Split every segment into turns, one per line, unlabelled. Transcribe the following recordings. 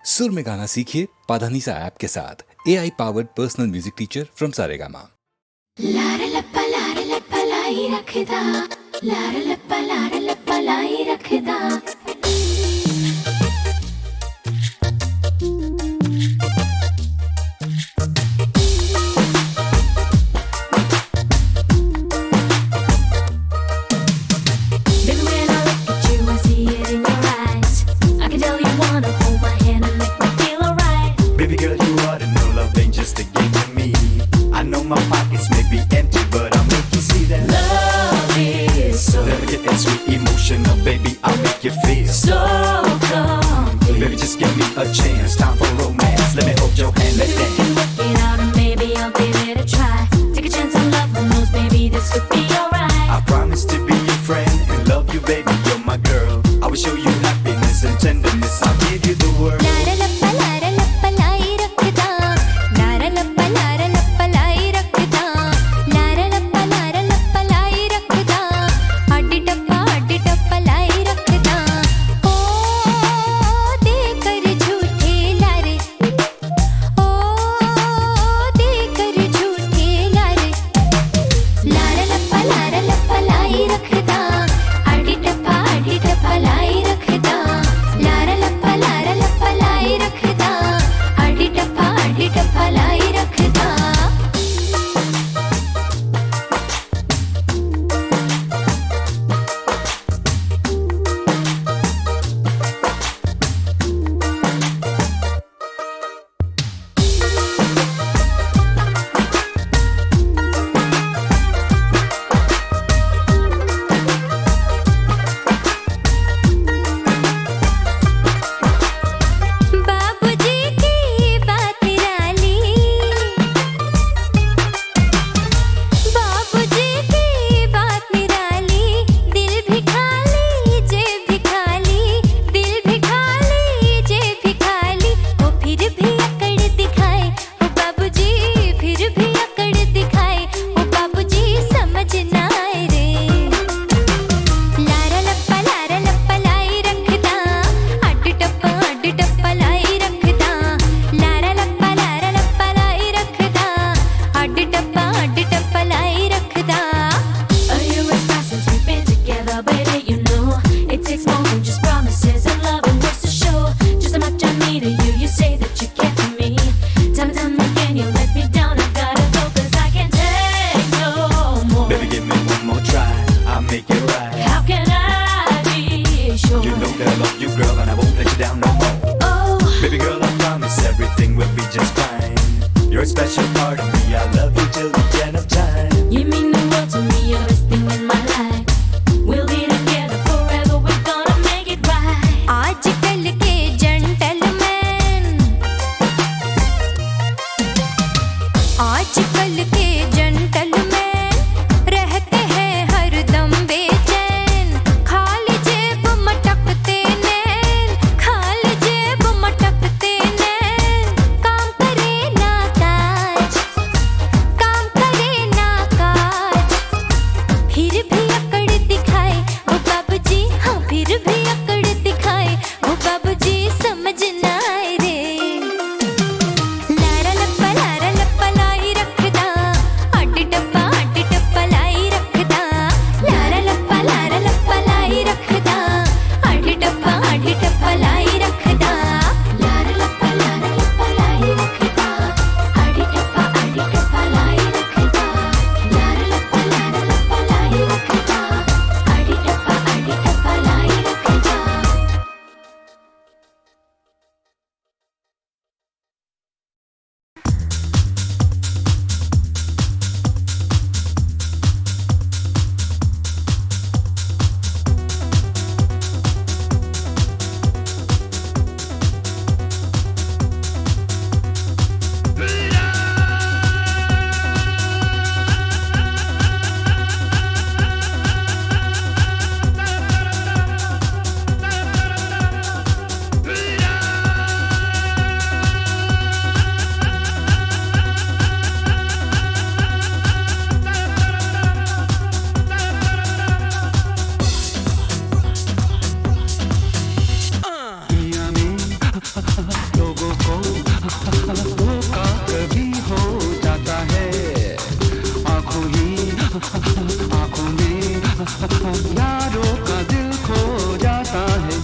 सुर में गाना सीखिए पाधानीसा ऐप के साथ। AI powered personal music teacher from Saregama.
लारे लप्पा लाई रखदा, लारे लप्पा लाई रखदा।
My pockets may be empty, but I'll make you see that
love is so
delicate and sweet, emotional, baby. I'll make you feel
so complete.
Baby, just give me a chance. Time for romance. Let me hold your hand. Let's
Maybe we can
dance.
work it out, and maybe I'll give it a try. Take a chance on love, who knows? Maybe this could be alright.
I promise to be your friend and love you, baby. You're my girl. I will show you happiness and tenderness. I'll give you the world.
लारे लप्पा लाई रखदा, लारे लप्पा लाई रखदा, लारे लप्पा लाई रखदा, हड्डी टप्पा लाई रखदा। ओ देकर झूठे लारे, ओ देकर झूठे लारे, लारे लप्पा लाई रखदा, हड्डी टप्पा लाई रखदा, लारे लप्पा लाई रखदा, हड्डी टप्पा लाई रखदा। बाबूजी की बात निराली, बाबूजी की बात निराली, दिल भी खाली जेब भी खाली, दिल भी खाली जेब भी खाली। ओ फिर भी अकड़ दिखाए, ओ बाबूजी फिर भी अकड़ दिखाए, ओ बाबूजी समझ ना आए रे। लारा लप्पा लाई रखदा, हड्डी टप्पा लाई रखदा, लारा लप्पा लाई रखदा, हड्डी टप्पा लाई रखदा। A year has passed since we've been together, baby, you know it takes more than just promises and love and words to show just how much I need of you. You say that you care for me, time and time again you let me down. I gotta go 'cause I can't take no more.
Baby, give me one more try. I'll make it right.
How can I be sure?
You know that I love you, girl, and I won't let you down no more.
Oh,
Baby girl, I promise everything will be just fine. You're a special part of me. I love you till the end of time.
you mean the world to me, you're the best thing in my life. We'll be together forever, we're gonna make it right. आजकल के gentleman, आजकल के gentleman रहते हैं हरदम बेचैन। खाली जेब मटकते नैन, खाली जेब मटकते नैन, काम करे ना काज।
लोगों को धोखा कभी हो जाता है। आंखों में यारों का दिल खो जाता है।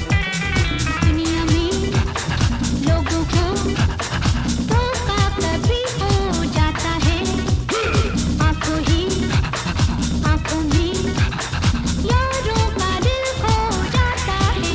दुनिया में लोगों को धोखा कभी हो जाता है। आंखों में यारों का दिल खो जाता है।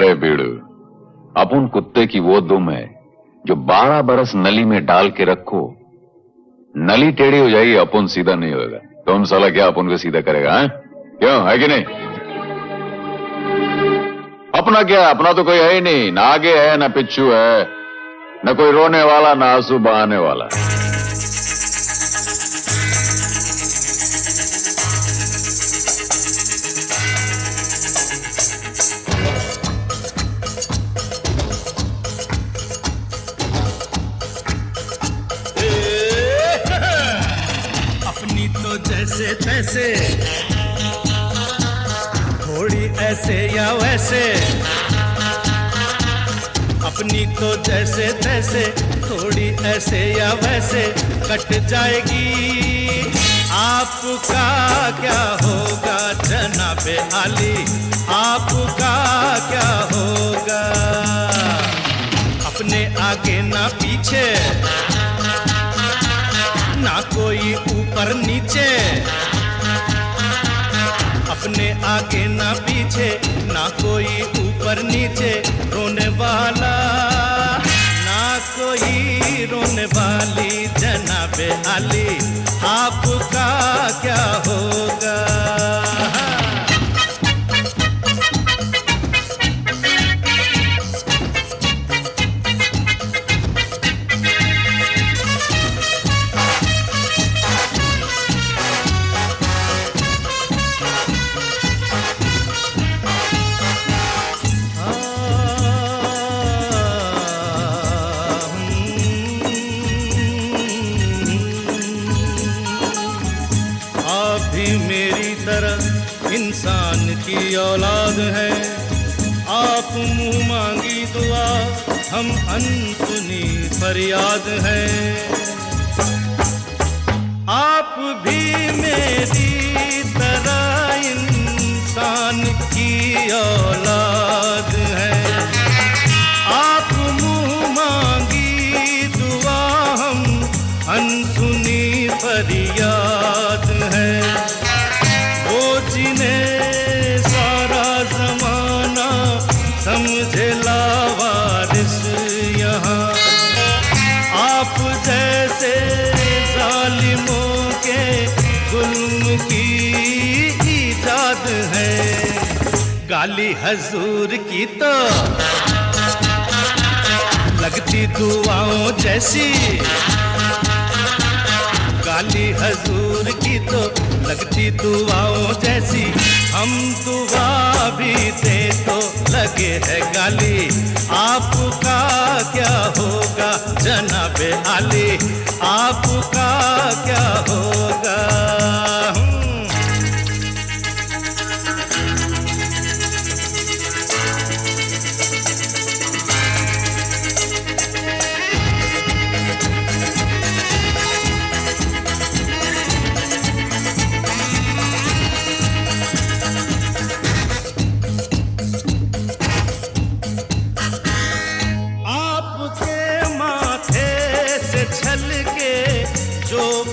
रे बीड़ू, अपन कुत्ते की वो दुम है जो 12 बरस नली में डाल के रखो, नली टेढ़ी हो जाएगी, अपन सीधा नहीं होगा। कौन साला क्या अपन को सीधा करेगा? है क्यों, है कि नहीं? अपना क्या, अपना तो कोई है ही नहीं, ना आगे है ना पिछू है, न कोई रोने वाला ना आंसू बहाने वाला।
अपनी तो जैसे तैसे, थोड़ी ऐसे या वैसे, अपनी तो जैसे तैसे, थोड़ी ऐसे या वैसे कट जाएगी। आपका क्या होगा जनाबे आली, आपका क्या होगा? अपने आगे ना पीछे, ना कोई ऊपर नीचे, अपने आगे ना पीछे, ना कोई ऊपर नीचे, रोने वाला ना कोई रोने वाली जनाबे आली, आपका क्या होगा? मेरी तरह इंसान की औलाद है, आप मुंह मांगी दुआ, हम अनसुनी फरियाद है। आप भी मेरी तरह इंसान की औलाद है, आप मुंह मांगी दुआ, हम अनसुनी फरियाद है। जिन्हें सारा जमाना समझे लावारिस यहाँ, आप जैसे जालिमों के जुल्म की ईजाद है। गाली हजूर की तो लगती दुआओं जैसी, गाली हजूर की तो लगती दुआओं जैसी, हम दुआ भी दे तो लगे है गाली, आपका क्या होगा जनाबे आली, आपका क्या होगा?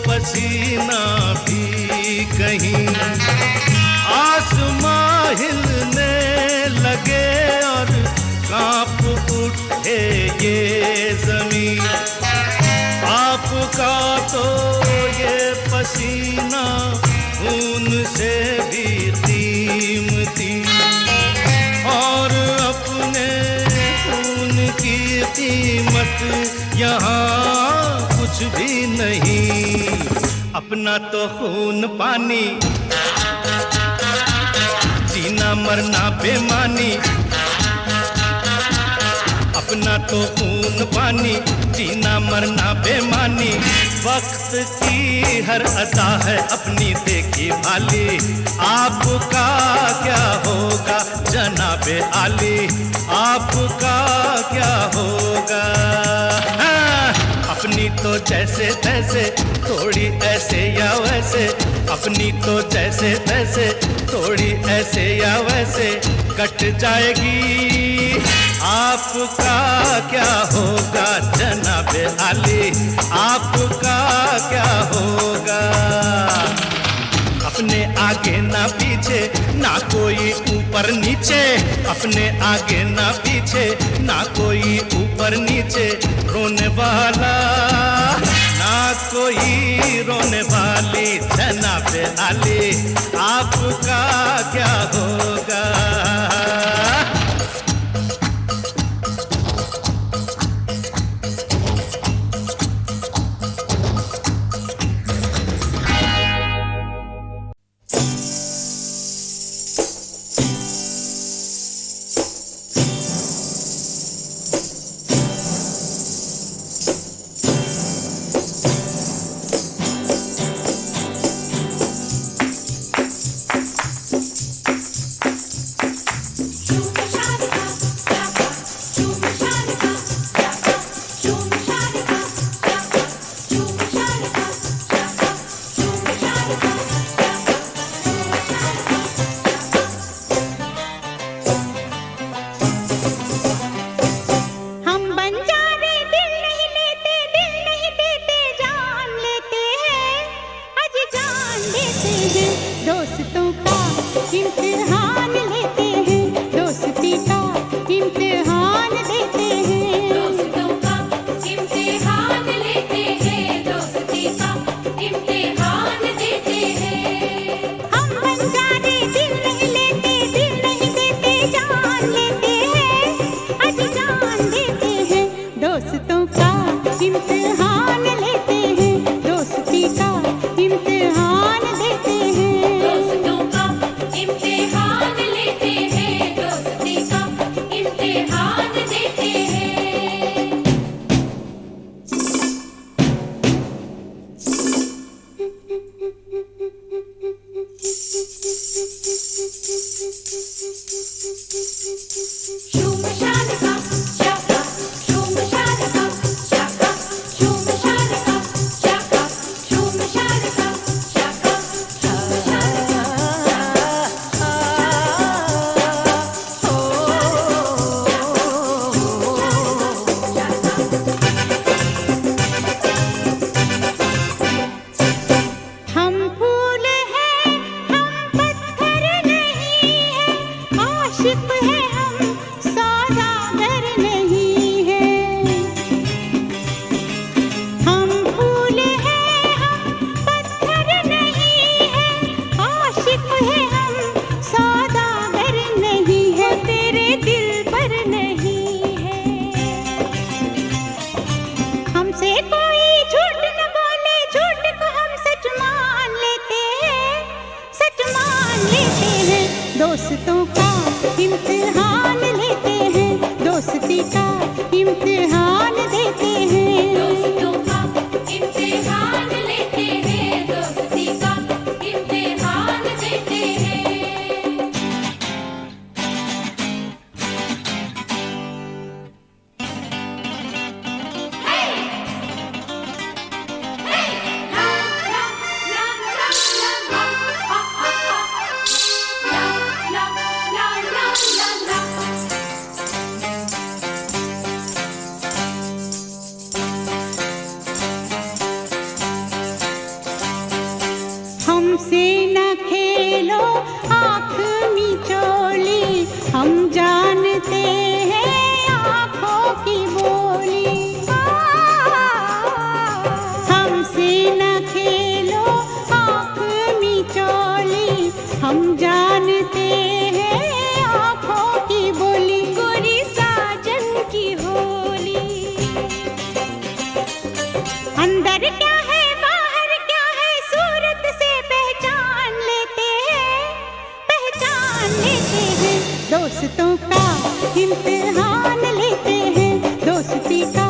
पसीना भी कहीं आसमां हिलने लगे और कांप उठे ये जमीन, आपका तो ये पसीना खून से भी कीमती, और अपने खून की कीमत यहाँ कुछ भी नहीं। अपना तो खून पानी, जीना मरना बेमानी, अपना तो खून पानी, जीना मरना बेमानी, वक्त की हर अदा है अपनी देखी भाली, आपका क्या होगा जनाबे आली, आपका क्या होगा? अपनी तो जैसे तैसे, थोड़ी ऐसे या वैसे, अपनी तो जैसे तैसे, थोड़ी ऐसे या वैसे कट जाएगी। आपका क्या होगा जनाबे आली, आपका क्या होगा? अपने आगे ना पीछे, ना कोई ऊपर ऊपर नीचे, अपने आगे ना पीछे, ना कोई ऊपर नीचे रोने वाला, ना कोई रोने वाली। जनाब आली आपका क्या होगा?
दोस्तों का इम्तिहान लेते हैं, दोस्ती का इम्तिहान देते हैं।
दोस्तों का इम्तिहान लेते हैं, दोस्ती का इम्तिहान देते हैं।
हमसे न खेलो आँख मिचोली, हम जानते हैं आँखों की बोली। हमसे न खेलो आँख मिचोली, हम जानते हैं आँखों की बोली।
गोरी साजन की होली,
अंदर क्या है बाहर क्या है, सूरत से पहचान लेते हैं, पहचान लेते हैं। दोस्तों का इम्तिहान लेते हैं, दोस्ती का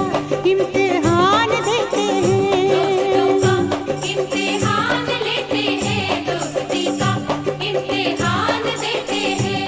इम्तिहान देते हैं।
दोस्तों का इम्तिहान लेते हैं, दोस्ती का इम्तिहान देते हैं।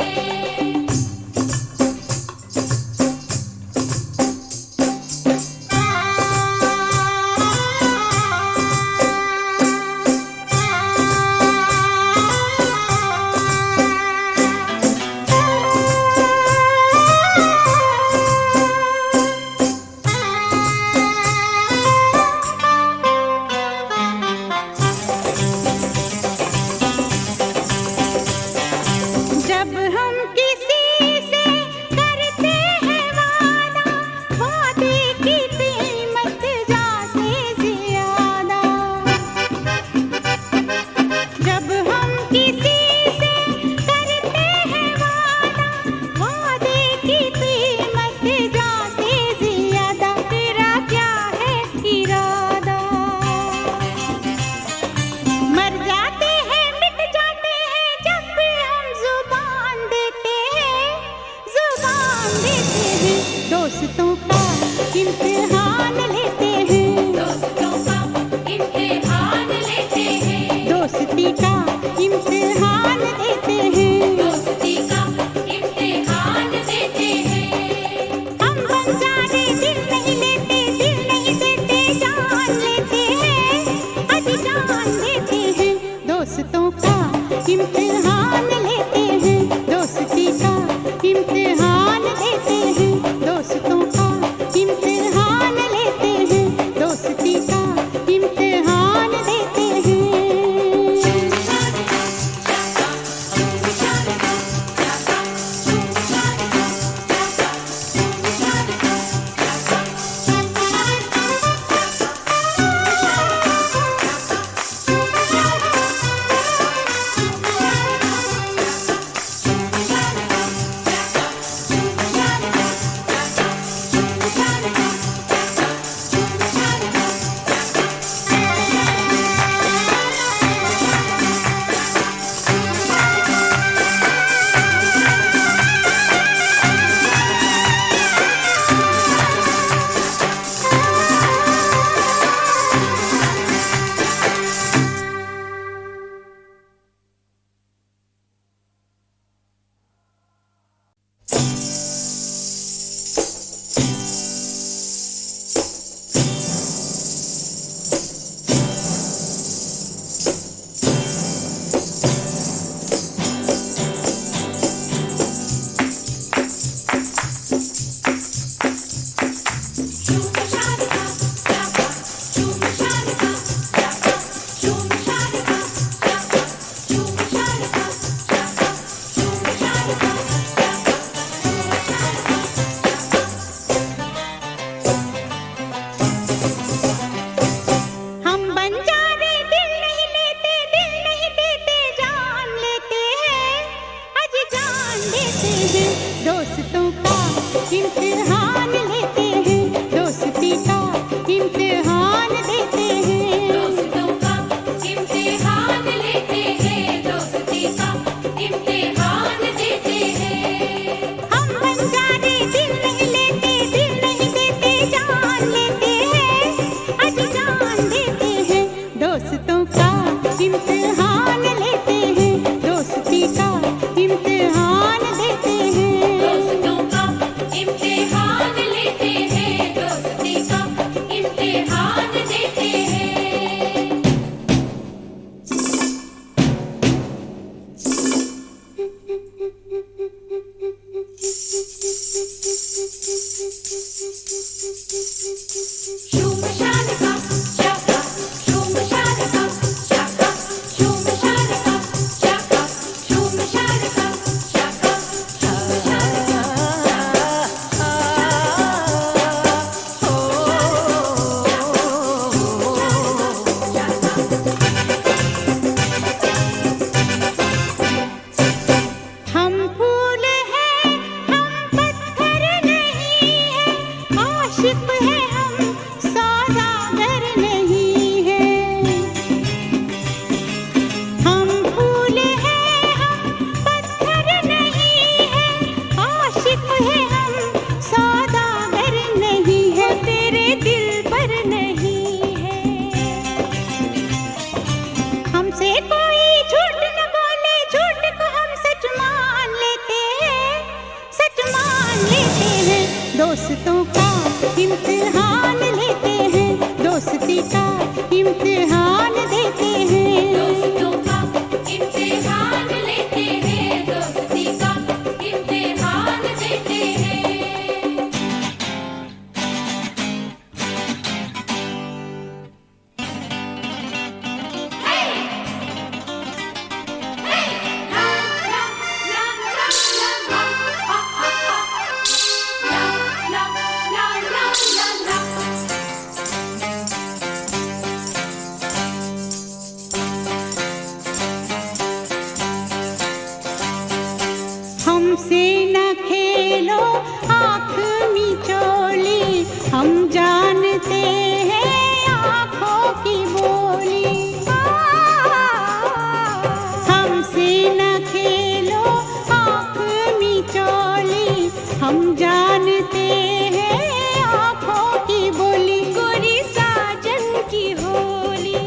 दोस्ती का इम्तिहान देते हैं।
दोस्ती का इम्तिहान देते हैं।
हम बंजारे दिल नहीं लेते, दिल नहीं देते, जान लेते हैं, अभी जान देते हैं। दोस्तों का इम्तिहान लेते हैं, दोस्ती का इम्तिहान देते हैं। दोस्तों का इम्तिहान लेते हैं, दोस्ती का इम्तिहान देते हैं। हम बंजारे दिल नहीं लेते, दिल नहीं देते, जान लेते हैं, अजी जान लेते हैं। दोस्तों का इम्तिहान लेते हैं, दोस्ती का इम्तिहान देते हैं।
दोस्तों का इम्तिहान लेते हैं। दोस्ती का इम्तिहान देते हैं।
हम बंजारे दिल नहीं लेते, दिल नहीं देते, जान लेते हैं, अजी जान देते हैं। दोस्तों का इम्तिहान लेते हैं, दोस्ती का इम्तिहान देते हैं।
दोस्तों का इम्तिहान लेते हैं। दोस्ती का इम्तिहान देते हैं। शूम शालिका शाका, शूम शालिका शाका, शूम शालिका शाका, शूम शालिका शाका, शूम शालिका
हम फूल हैं, हम पत्थर नहीं हैं, आशिक हैं हम, सौदागर नहीं हैं। हम फूल हैं, हम पत्थर नहीं हैं, आशिक हैं हम, सौदागर नहीं है, तेरे दिल पर नहीं है। हमसे कोई झूठ न बोले, झूठ को हम सच मान लेते हैं, सच मान लेते हैं। दोस्तों का इम्तिहान लेते हैं, दोस्ती का इम्तिहान देते हैं।
दोस्तों का इम्तिहान लेते हैं। दोस्ती का इम्तिहान देते हैं।
हमसे न खेलो आँख मिचोली, हम जानते हैं आँखों की बोली। हमसे न खेलो आँख मिचोली, हम जानते हैं आँखों की बोली। गोरी साजन की होली,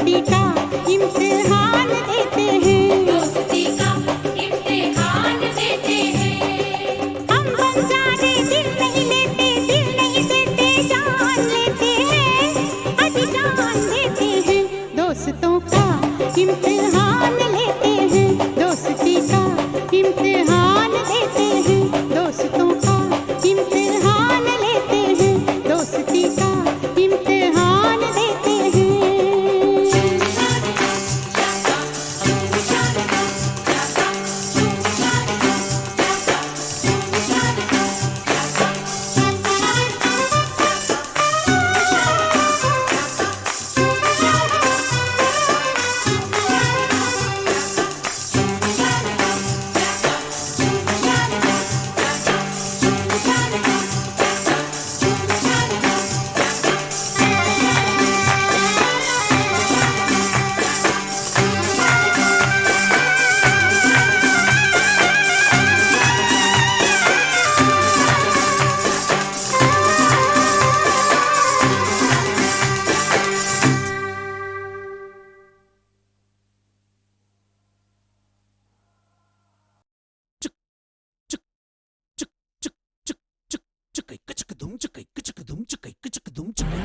दोस्ती का इम्तिहान देते हैं,
दोस्ती का इम्तिहान देते हैं।
हम बन जाने दिल नहीं लेते, दिल नहीं देते, जान लेते हैं, अभी जान देते हैं, दोस्तों का इम्तिहान लेते हैं, दोस्ती का इम्तिहान देते हैं, दोस्तों का इम्तिहान लेते हैं, दोस्ती का इम्तिहान देते हैं।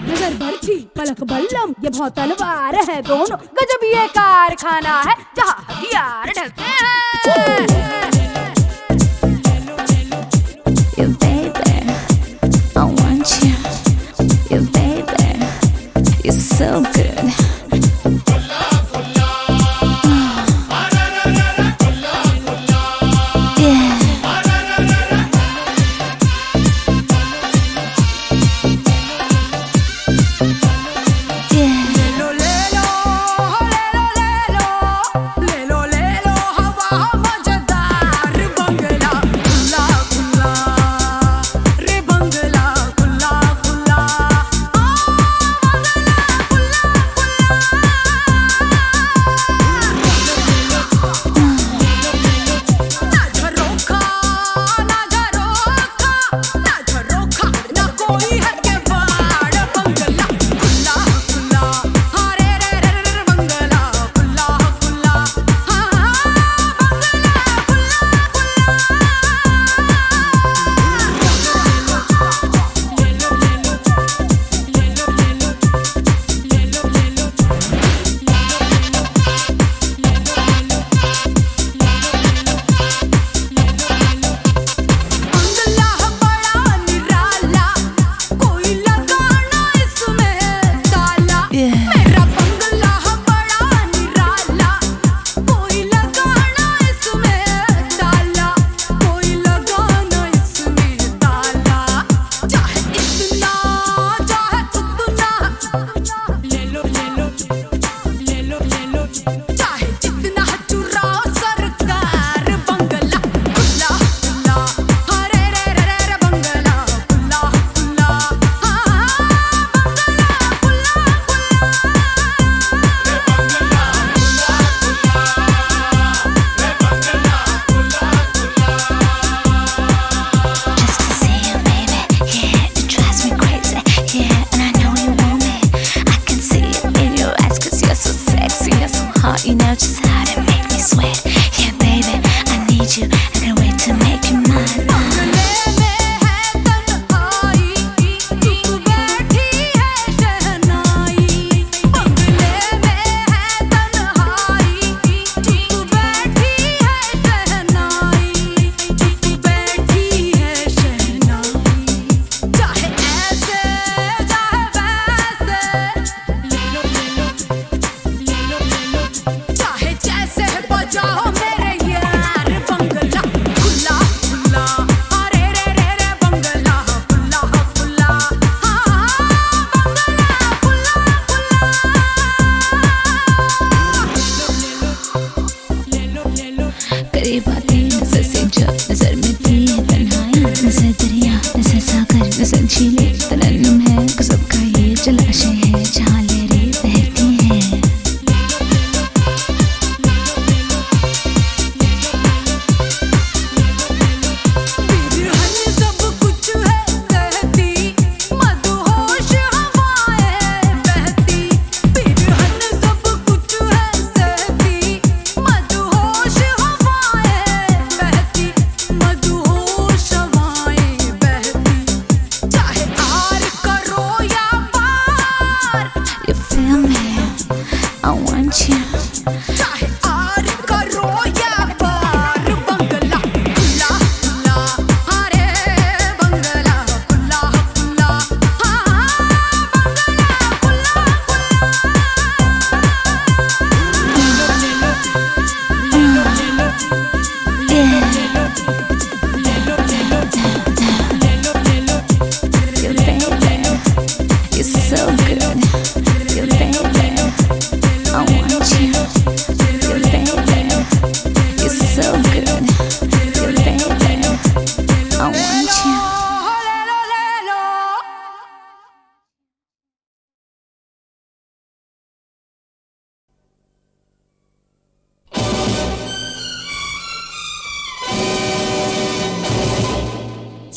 नजर बरछी पलक बल्लम ये बहुत तलवार है दोनों, गजब ये कारखाना है जहाँ हथियार ढलते हैं।
You baby, I want you. You baby, you're so good. Yeah.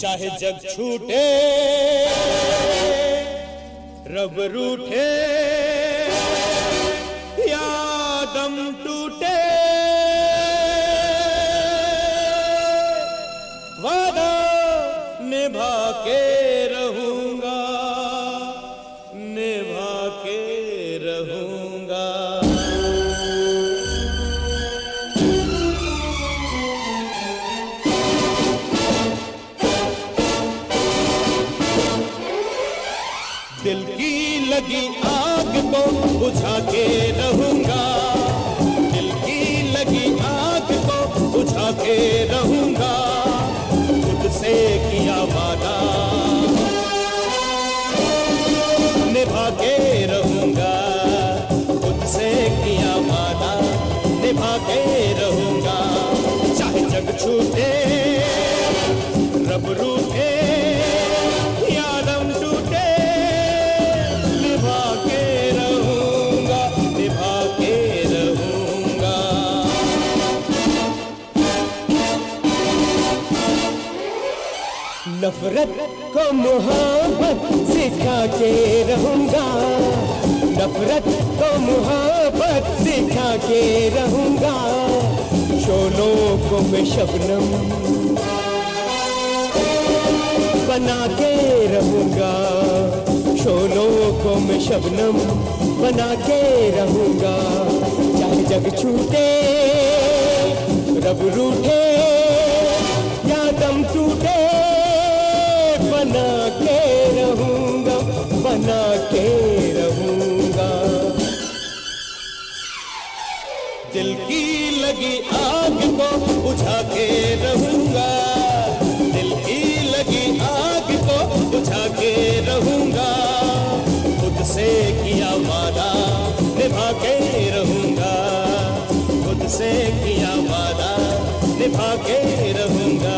चाहे जग छूटे रब रूठे या दम टूटे, वादा निभा के रहूंगा, निभा के रहूंगा। दिल की लगी आग को बुझा के रहूंगा, दिल की लगी आग को बुझा के रहूंगा। खुद से किया वादा निभा के रहूंगा, खुद से किया वादा निभा के रहूंगा। चाहे जग छूटे रब रूठे या दम टूटे, निभा के रहूंगा, निभा के रहूंगा। नफरत को मोहब्बत सिखा के रहूंगा, नफरत को मोहब्बत सिखा के रहूंगा। शोलों को मैं शबनम बना के रहूंगा, शोलों को मैं शबनम बना के रहूंगा। चाहे जग छूटे रब रूठे या दम टूटे, बना के रहूंगा, बना के रहूंगा। दिल की लगी आग को बुझा के रहूंगा, दिल की लगी आग को बुझा के रहूंगा। खुद से किया वादा निभा के रहूंगा, खुद से किया वादा निभा के रहूंगा।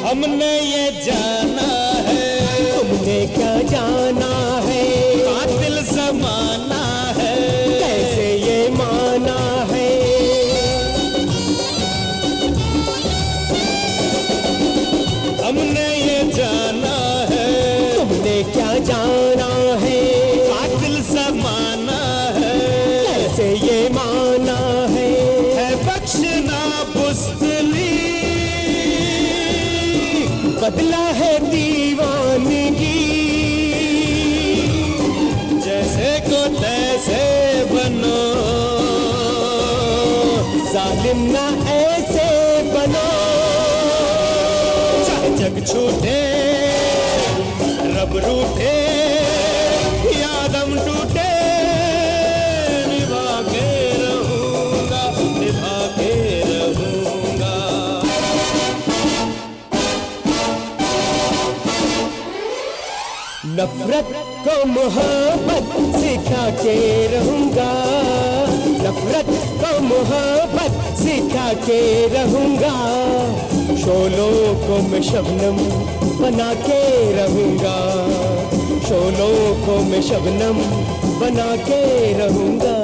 हमने ये जाना है, तुमने क्या जाना है, कातिल ज़माना है, कैसे ये माना है। हमने ये जाना है, तुमने क्या जाना है, कातिल ज़माना है, कैसे ये माना है। बख्शना बुज़दिली बदला है दीवानगी, जैसे को तैसे बनो, जालिम ना ऐसे बनो। चाहे जग छूटे रब रूठे या दम टूटे, निभा के रहूंगा, निभा के रहूंगा। नफरत को मोहब्बत सिखा के रहूंगा, नफरत को मोहब्बत सिखा के रहूंगा। शोलों को मैं शबनम बना के रहूंगा, शोलों को मैं शबनम बना के रहूंगा।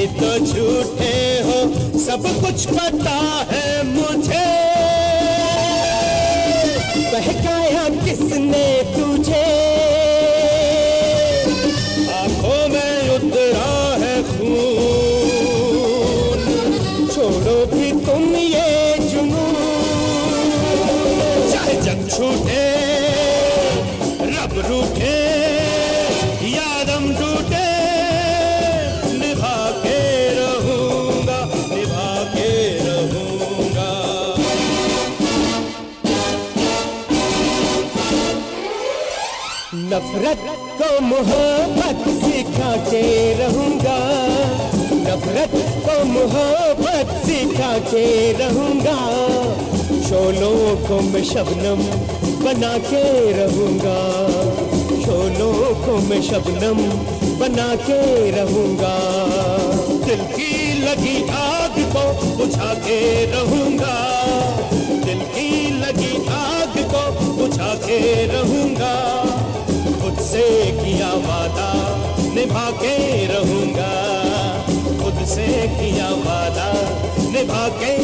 भी तो झूठे हो, सब कुछ पता है मुझे। बहकाया किसने तुझे, आंखों में उतरा है खून, छोड़ो भी तुम ये जुनून। चाहे जग छूटे, रब रूठे, यादम टूटे, निभा के रहूंगा, निभा के रहूंगा। नफरत को मोहब्बत सिखा के रहूंगा, नफरत को मोहब्बत सिखा के रहूंगा। शोलों को मैं शबनम बना के रहूंगा, शोलों को मैं शबनम बना के रहूंगा। दिल की लगी आग को बुझा के रहूंगा, दिल की लगी आग को बुझा के रहूंगा। खुद से किया वादा निभा के रहूंगा, खुद से किया वादा निभा के